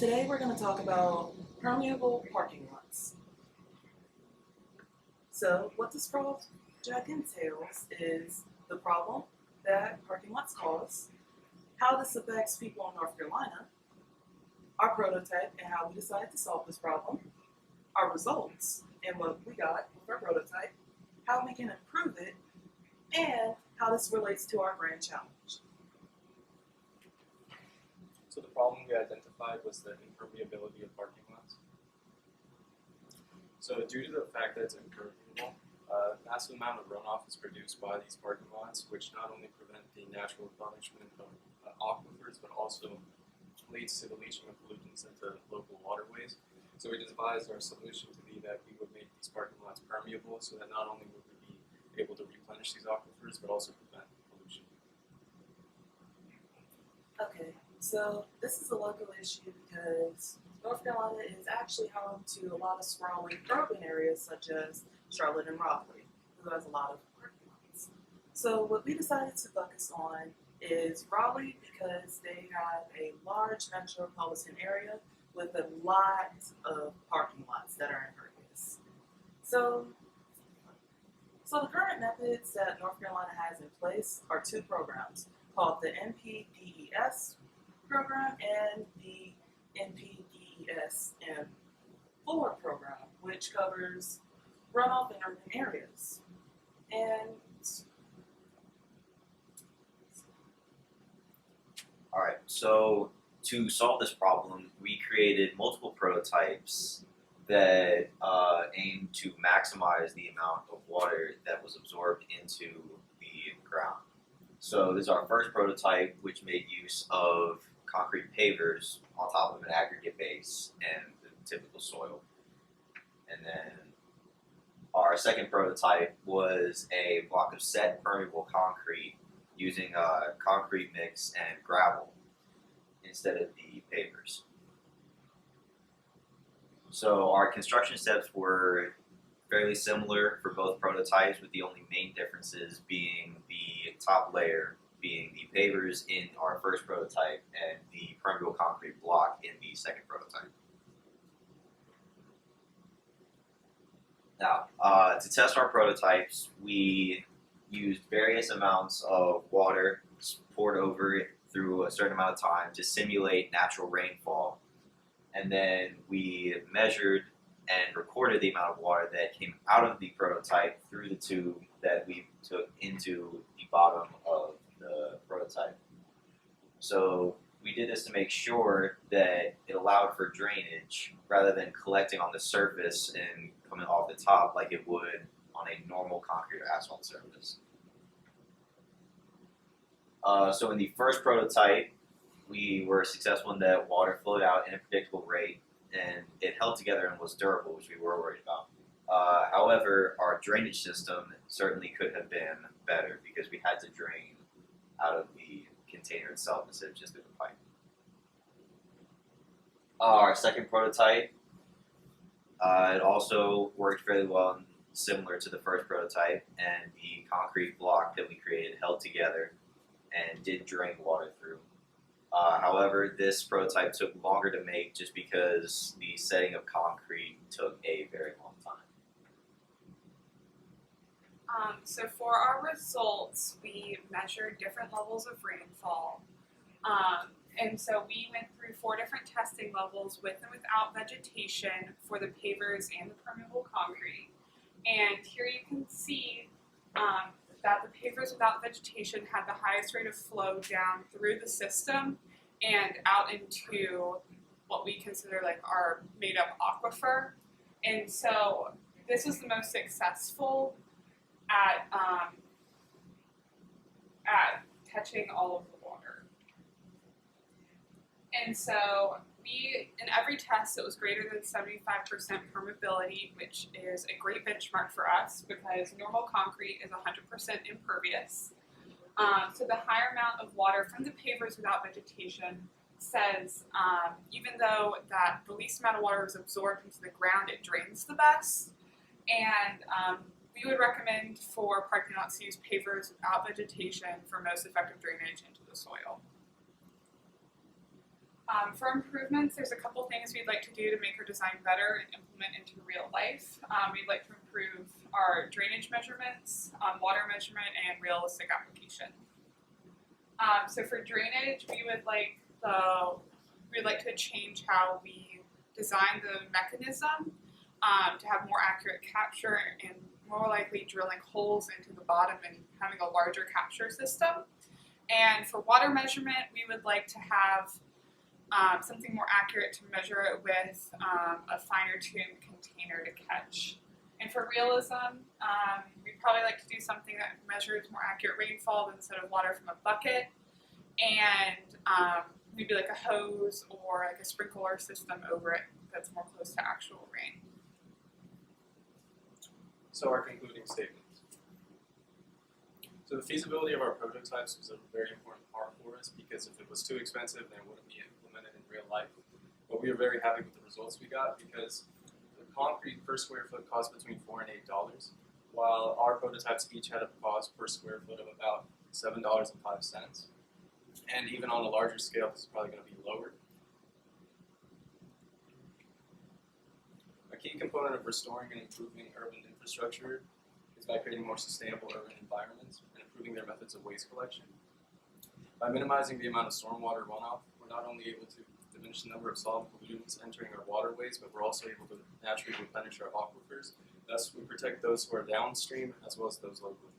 Today we're going to talk about permeable parking lots. So what this project entails is the problem that parking lots cause, how this affects people in North Carolina, our prototype and how we decided to solve this problem, our results and what we got with our prototype, how we can improve it, and how this relates to our grand challenge. So the problem we identified was the impermeability of parking lots. So due to the fact that it's impermeable, a massive amount of runoff is produced by these parking lots, which not only prevent the natural replenishment of aquifers, but also leads to the leaching of pollutants into local waterways. So we devised our solution to be that we would make these parking lots permeable so that not only would we be able to replenish these aquifers, but also prevent pollution. Okay, so this is a local issue because North Carolina is actually home to a lot of sprawling urban areas such as Charlotte and Raleigh, who has a lot of parking lots. So what we decided to focus on is Raleigh because they have a large metropolitan area with a lot of parking lots that are impervious. So the current methods that North Carolina has in place are two programs called the NPDES program and the NPDES-4 program, which covers runoff in urban areas. And Alright, so to solve this problem, we created multiple prototypes that aim to maximize the amount of water that was absorbed into the ground. So this is our first prototype, which made use of concrete pavers on top of an aggregate base and the typical soil. And then our second prototype was a block of set permeable concrete using a concrete mix and gravel instead of the pavers. So our construction steps were fairly similar for both prototypes, with the only main differences being the top layer being the pavers in our first prototype and the permeable concrete block in the second prototype. Now, to test our prototypes, we used various amounts of water poured over it through a certain amount of time to simulate natural rainfall. And then we measured and recorded the amount of water that came out of the prototype through the tube that we took into the bottom of the prototype. So we did this to make sure that it allowed for drainage rather than collecting on the surface and coming off the top like it would on a normal concrete or asphalt surface. So in the first prototype, we were successful in that water flowed out in a predictable rate and it held together and was durable, which we were worried about. However, our drainage system certainly could have been better because we had to drain out of the container itself instead of just through the pipe. Our second prototype, it also worked fairly well and similar to the first prototype, and the concrete block that we created held together and did drain water through. However, this prototype took longer to make just because the setting of concrete took a very long time. So for our results, we measured different levels of rainfall. And so we went through 4 different testing levels with and without vegetation for the pavers and the permeable concrete. And here you can see that the pavers without vegetation had the highest rate of flow down through the system and out into what we consider like our made up aquifer. And so this was the most successful at catching all of the water. And so in every test, it was greater than 75% permeability, which is a great benchmark for us because normal concrete is 100% impervious. So the higher amount of water from the pavers without vegetation says even though that the least amount of water is absorbed into the ground, it drains the best. And we would recommend for parking lots to use pavers without vegetation for most effective drainage into the soil. For improvements, there's a couple things we'd like to do to make our design better and implement into real life. We'd like to improve our drainage measurements, water measurement, and realistic application. So for drainage, we'd like to change how we design the mechanism to have more accurate capture and more likely drilling holes into the bottom and having a larger capture system. And for water measurement, we would like to have something more accurate to measure it with a finer tuned container to catch. And for realism, we'd probably like to do something that measures more accurate rainfall instead of water from a bucket, and maybe like a hose or like a sprinkler system over it that's more close to actual rain. So our concluding statements. So the feasibility of our prototypes was a very important part for us because if it was too expensive, then it wouldn't be implemented in real life. But we were very happy with the results we got because the concrete per square foot cost between $4 and $8, while our prototypes each had a cost per square foot of about $7.05. And even on a larger scale, this is probably going to be lower. A key component of restoring and improving urban infrastructure is by creating more sustainable urban environments and improving their methods of waste collection. By minimizing the amount of stormwater runoff, we're not only able to diminish the number of solid pollutants entering our waterways, but we're also able to naturally replenish our aquifers. Thus, we protect those who are downstream as well as those locally.